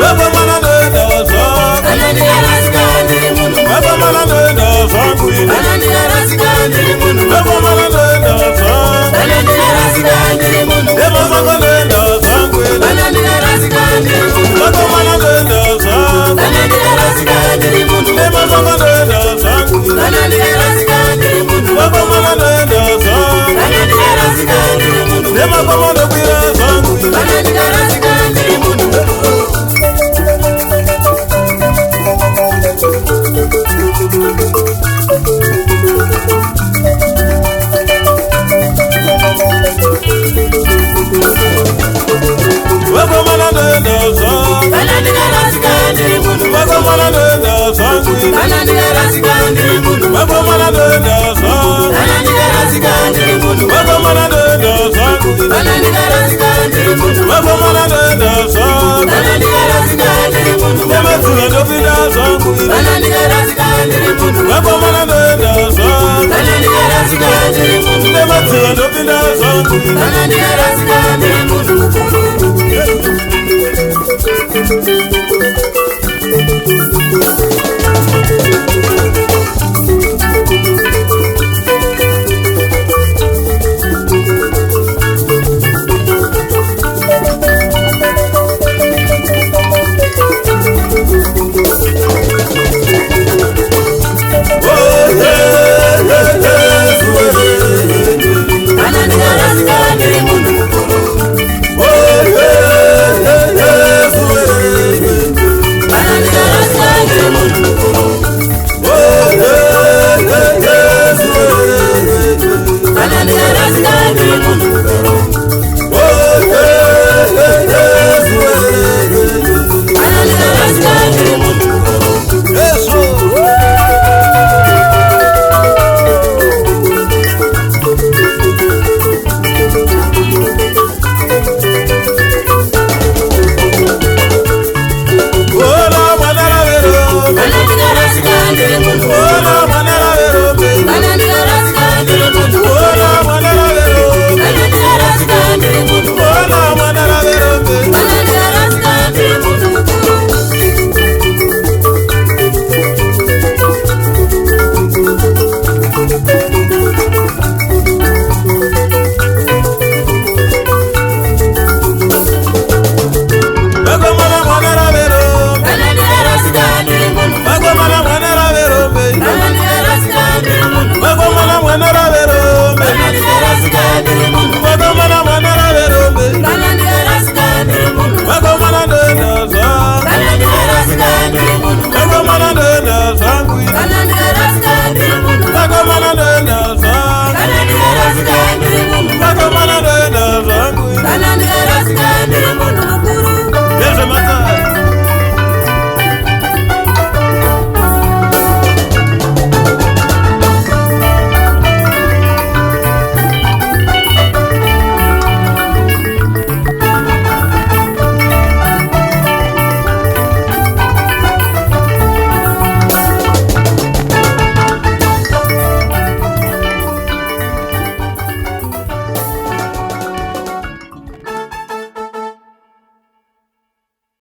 Baba mana de so. Anani arasikandi munu. Baba mana de so kuini. Anani arasikandi munu. Baba mana de so. Anani arasikandi munu. Baba mana de so kuini. Anani arasikandi munu. Baba mana de so. Anani arasikandi munu. Baba mana de so kuini. Anani arasikandi munu. Baba mana de so. Anani arasikandi munu. Baba mana de so kuini. Anani arasikandi munu. Baba mana de so. Anani arasikandi munu. Baba mana de so kuini. Anani arasikandi munu. Baba mana de so. Anani arasikandi munu. Baba mana de so kuini. Anani arasikandi munu. Baba mana de so. Anani arasikandi munu. Baba mana de so kuini. Anani arasikandi munu. Baba mana de so. Anani arasikandi munu. Baba mana de so kuini. Anani arasikandi munu.